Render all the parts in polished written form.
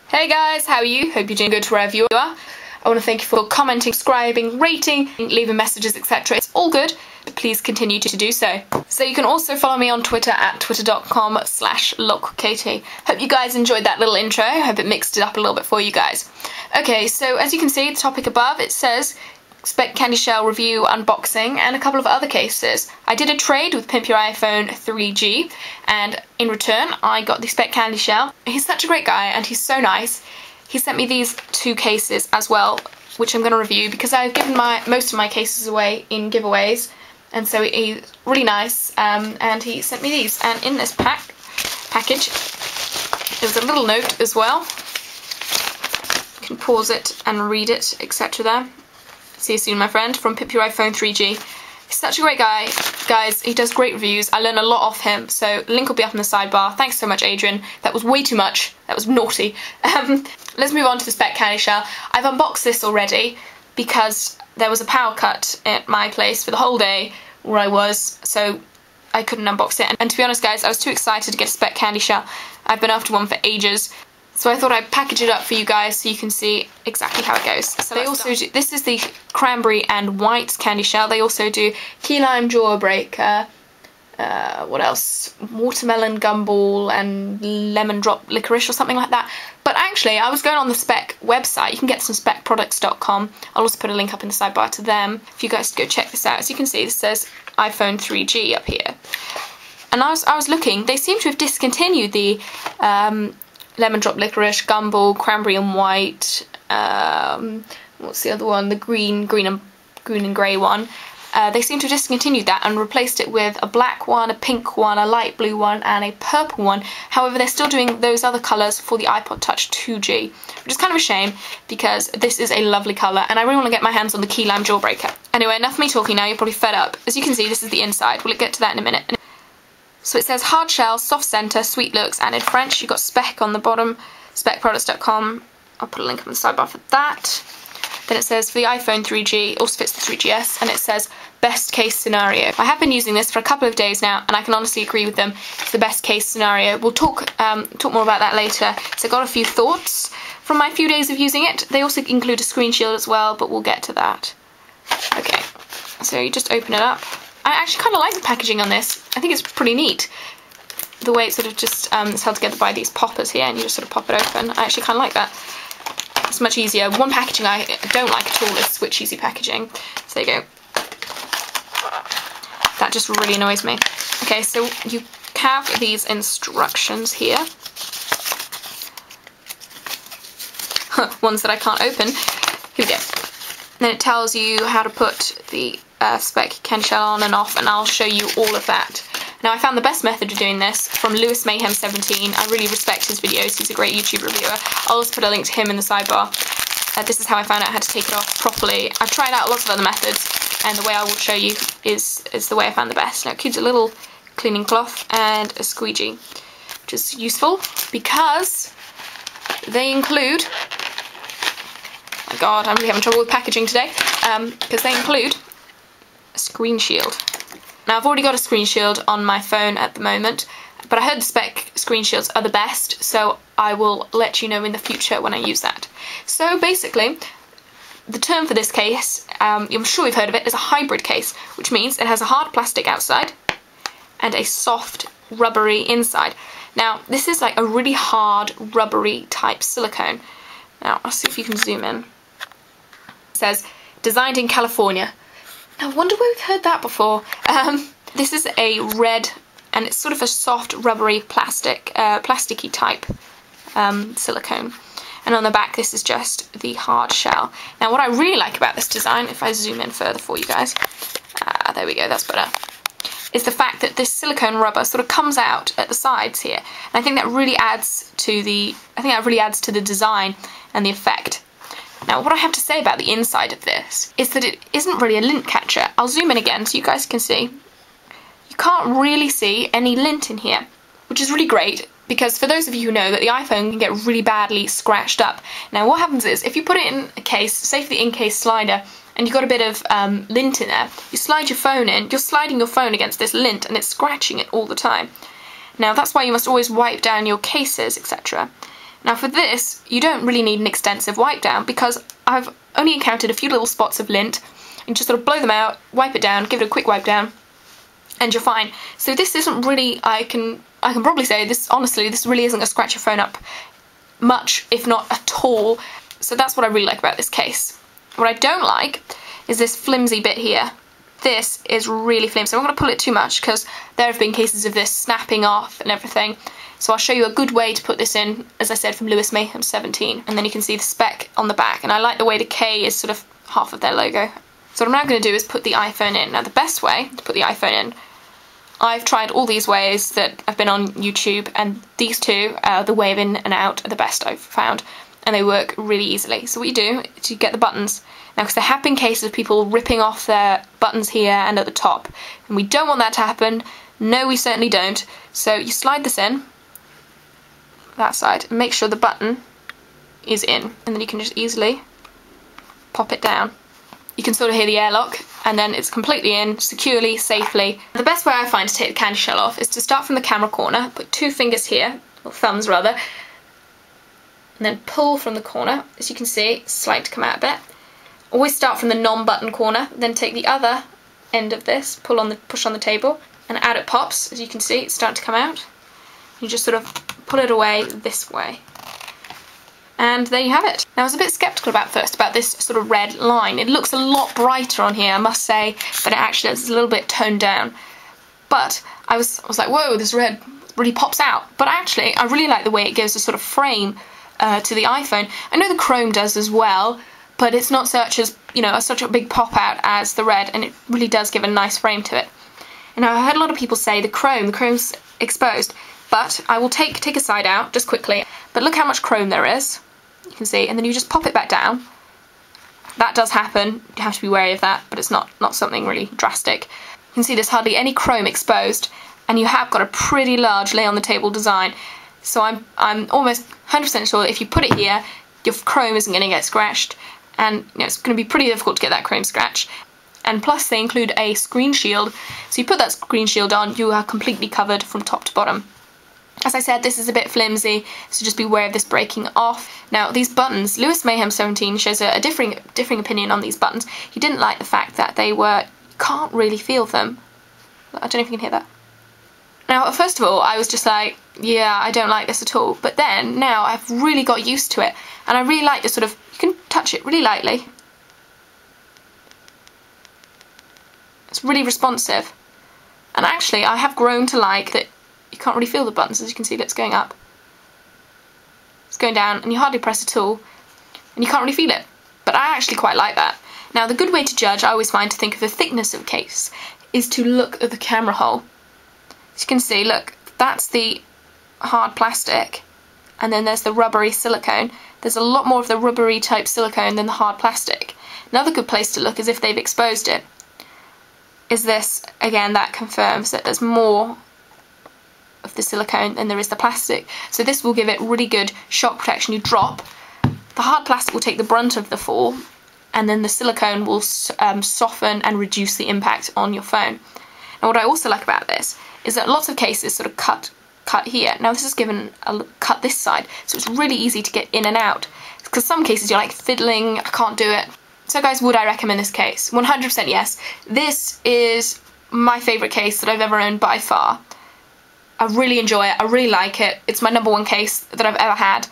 Hey guys, how are you? Hope you're doing good wherever you are. I want to thank you for commenting, subscribing, rating, leaving messages, etc. It's all good, but please continue to do so. So you can also follow me on Twitter at twitter.com/LockKatie. Hope you guys enjoyed that little intro. Hope it mixed it up a little bit for you guys. Okay, so as you can see, the topic above, it says Speck Candyshell review, unboxing, and a couple of other cases. I did a trade with Pimp Your iPhone 3G, and in return I got the Speck Candyshell. He's such a great guy and he's so nice. He sent me these two cases as well, which I'm going to review because I've given most of my cases away in giveaways, and so he's really nice, and he sent me these. And in this package there's a little note as well. You can pause it and read it, etc. there. See you soon, my friend, from Pimp Your iPhone 3G. He's such a great guy, guys. He does great reviews. I learn a lot off him, so link will be up in the sidebar. Thanks so much, Adrian. That was way too much. That was naughty. Let's move on to the Speck Candyshell. I've unboxed this already because there was a power cut at my place for the whole day where I was, so I couldn't unbox it. And to be honest, guys, I was too excited to get a Speck Candyshell. I've been after one for ages. So I thought I'd package it up for you guys so you can see exactly how it goes. So they also do, this is the Cranberry and White Candyshell. They also do Key Lime Jawbreaker, what else? Watermelon Gumball and Lemon Drop Licorice or something like that. But actually, I was going on the Speck website. You can get some speckproducts.com. I'll also put a link up in the sidebar to them if you guys go check this out. As you can see, this says iPhone 3G up here. And I was looking, they seem to have discontinued the Lemon Drop Licorice, Gumball, Cranberry and White, what's the other one? The green and grey one. They seem to have discontinued that and replaced it with a black one, a pink one, a light blue one, and a purple one. However, they're still doing those other colours for the iPod Touch 2G, which is kind of a shame because this is a lovely colour and I really want to get my hands on the Key Lime Jawbreaker. Anyway, enough of me talking now, you're probably fed up. As you can see, this is the inside. We'll get to that in a minute. So it says hard shell, soft centre, sweet looks, and in French. You've got Speck on the bottom, speckproducts.com. I'll put a link on the sidebar for that. Then it says for the iPhone 3G, also fits the 3GS, and it says best case scenario. I have been using this for a couple of days now, and I can honestly agree with them. It's the best case scenario. We'll talk more about that later. So I got a few thoughts from my few days of using it. They also include a screen shield as well, but we'll get to that. Okay, so you just open it up. I actually kind of like the packaging on this. I think it's pretty neat. The way it's sort of just it's held together by these poppers here, and you just sort of pop it open. I actually kind of like that. It's much easier. One packaging I don't like at all is Switch Easy packaging. So there you go. That just really annoys me. Okay, so you have these instructions here. Ones that I can't open. Here we go. Then it tells you how to put the Speck Candyshell on and off, and I'll show you all of that. Now, I found the best method of doing this from Lewis Mayhem 17. I really respect his videos. He's a great YouTube reviewer. I'll also put a link to him in the sidebar. This is how I found out how to take it off properly. I've tried out lots of other methods, and the way I will show you is the way I found the best. Now, it includes a little cleaning cloth and a squeegee, which is useful because they include... my god, I'm really having trouble with packaging today. Because they include a screen shield. Now, I've already got a screen shield on my phone at the moment, but I heard the Speck screen shields are the best, so I will let you know in the future when I use that. So basically, the term for this case, I'm sure you've heard of it, is a hybrid case, which means it has a hard plastic outside and a soft, rubbery inside. Now, this is like a really hard, rubbery type silicone. Now, I'll see if you can zoom in. It says, designed in California. Now, I wonder where we've heard that before. This is a red, and it's sort of a soft, rubbery plasticky type silicone. And on the back, this is just the hard shell. Now, what I really like about this design, if I zoom in further for you guys, there we go, that's better, is the fact that this silicone rubber sort of comes out at the sides here. And I think that really adds to the, design and the effect. Now, what I have to say about the inside of this is that it isn't really a lint catcher. I'll zoom in again so you guys can see. You can't really see any lint in here, which is really great because for those of you who know that the iPhone can get really badly scratched up. Now, what happens is if you put it in a case, say for the in-case slider, and you've got a bit of lint in there, you slide your phone in, you're sliding your phone against this lint and it's scratching it all the time. Now, that's why you must always wipe down your cases, etc. Now for this, you don't really need an extensive wipe down because I've only encountered a few little spots of lint, and just sort of blow them out, wipe it down, give it a quick wipe down, and you're fine. So this isn't really, I can probably say this, honestly, this really isn't going to scratch your phone up much, if not at all. So that's what I really like about this case. What I don't like is this flimsy bit here. This is really flimsy. I'm not going to pull it too much because there have been cases of this snapping off and everything. So I'll show you a good way to put this in, as I said, from Lewis Mayhem 17. And then you can see the Speck on the back. And I like the way the K is sort of half of their logo. So what I'm now going to do is put the iPhone in. Now the best way to put the iPhone in, I've tried all these ways that have been on YouTube, and these two, the way of in and out, are the best I've found. And they work really easily. So what you do is you get the buttons. Now, because there have been cases of people ripping off their buttons here and at the top, and we don't want that to happen. No, we certainly don't. So you slide this in, that side, and make sure the button is in, and then you can just easily pop it down. You can sort of hear the airlock, and then it's completely in, securely, safely. The best way I find to take the candy shell off is to start from the camera corner, put 2 fingers here, or thumbs rather, and then pull from the corner. As you can see, it's starting to come out a bit. Always start from the non-button corner, then take the other end of this, push on the table, and out it pops. As you can see, it's starting to come out. You just sort of pull it away this way. And there you have it. Now I was a bit sceptical first about this sort of red line. It looks a lot brighter on here, I must say, but it actually is a little bit toned down. But I was like, whoa, this red really pops out. But actually, I really like the way it gives a sort of frame to the iPhone. I know the chrome does as well, but it's not such a big pop out as the red, and it really does give a nice frame to it. And I heard a lot of people say the chrome's exposed, but I will take a side out just quickly. But look how much chrome there is. You can see, and then you just pop it back down. That does happen. You have to be wary of that, but it's not something really drastic. You can see there's hardly any chrome exposed, and you have got a pretty large lay on the table design. So I'm almost 100% sure that if you put it here, your chrome isn't going to get scratched, and it's going to be pretty difficult to get that chrome scratch. And plus they include a screen shield, so you put that screen shield on, you are completely covered from top to bottom. As I said, this is a bit flimsy, so just be aware of this breaking off. Now these buttons, Lewis Mayhem 17 shows a differing opinion on these buttons. He didn't like the fact that you can't really feel them. I don't know if you can hear that. Now first of all, I was just like, yeah, I don't like this at all. But then, now I've really got used to it, and I really like this sort of, you can touch it really lightly. It's really responsive. And actually, I have grown to like that you can't really feel the buttons. As you can see, it's going up. It's going down, and you hardly press at all, and you can't really feel it. But I actually quite like that. Now, the good way to judge, I always find, to think of the thickness of a case, is to look at the camera hole. As you can see, look, that's the hard plastic, and then there's the rubbery silicone. There's a lot more of the rubbery type silicone than the hard plastic. Another good place to look is if they've exposed it. Is this, again, that confirms that there's more of the silicone than there is the plastic. So this will give it really good shock protection. You drop, the hard plastic will take the brunt of the fall, and then the silicone will soften and reduce the impact on your phone. Now what I also like about this is that lots of cases sort of cut here. Now this is given a cut this side, so it's really easy to get in and out. Because some cases you're like fiddling, I can't do it. So guys, would I recommend this case? 100% yes. This is my favourite case that I've ever owned by far. I really enjoy it, I really like it. It's my #1 case that I've ever had.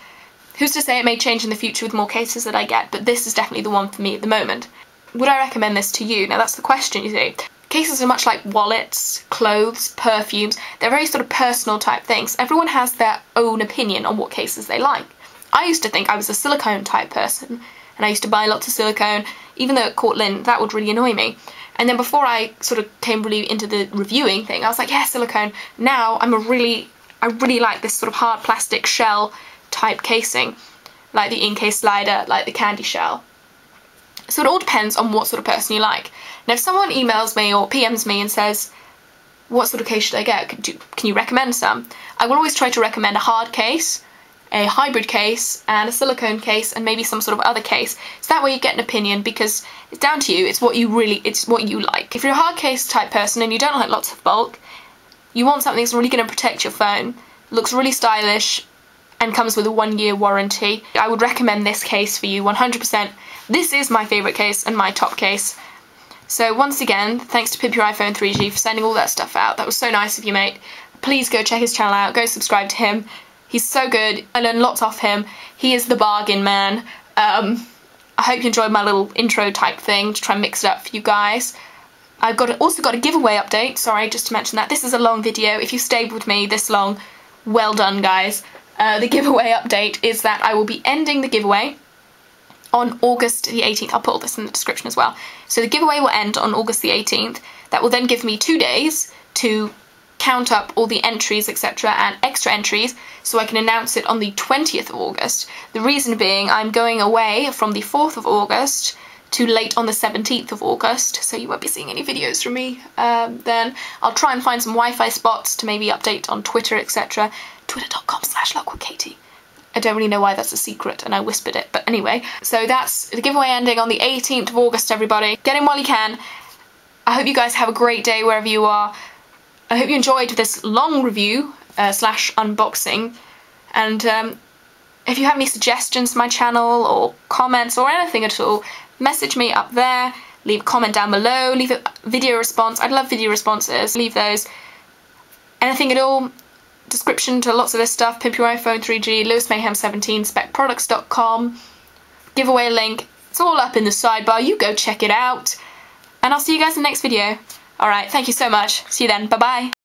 Who's to say it may change in the future with more cases that I get, but this is definitely the one for me at the moment. Would I recommend this to you? Now that's the question, you see. Cases are much like wallets, clothes, perfumes. They're very sort of personal type things. Everyone has their own opinion on what cases they like. I used to think I was a silicone type person, and I used to buy lots of silicone, even though it caught lint, that would really annoy me. And then before I sort of came really into the reviewing thing, I was like, yeah, silicone. Now I really like this sort of hard plastic shell type casing, like the in-case slider, like the candy shell. So it all depends on what sort of person you like. Now if someone emails me or PMs me and says, what sort of case should I get? Can you recommend some? I will always try to recommend a hard case, a hybrid case, and a silicone case, and maybe some sort of other case. So that way you get an opinion, because it's down to you, it's what you like. If you're a hard case type person and you don't like lots of bulk, you want something that's really going to protect your phone, looks really stylish, and comes with a 1-year warranty. I would recommend this case for you 100%. This is my favourite case and my top case. So once again, thanks to Pimp Your iPhone 3G for sending all that stuff out. That was so nice of you, mate. Please go check his channel out, go subscribe to him. He's so good, I learned lots off him. He is the bargain man. I hope you enjoyed my little intro type thing to try and mix it up for you guys. I've also got a giveaway update, sorry, just to mention that. This is a long video. If you stayed with me this long, well done, guys. The giveaway update is that I will be ending the giveaway on August the 18th. I'll put all this in the description as well. So the giveaway will end on August the 18th. That will then give me 2 days to count up all the entries, etc., and extra entries, so I can announce it on the 20th of August. The reason being, I'm going away from the 4th of August to late on the 17th of August, so you won't be seeing any videos from me then. I'll try and find some Wi-Fi spots to maybe update on Twitter, etc. Twitter.com/LockWithKatie. I don't really know why that's a secret, and I whispered it, but anyway. So that's the giveaway ending on the 18th of August, everybody. Get in while you can. I hope you guys have a great day wherever you are. I hope you enjoyed this long review slash unboxing, and if you have any suggestions for my channel or comments or anything at all, message me up there, leave a comment down below, leave a video response. I'd love video responses, leave those. Anything at all, description to lots of this stuff, Pimp Your iPhone 3G, LewisMayhem17, SpeckProducts.com, giveaway link, it's all up in the sidebar, you go check it out, and I'll see you guys in the next video. Alright, thank you so much. See you then. Bye-bye.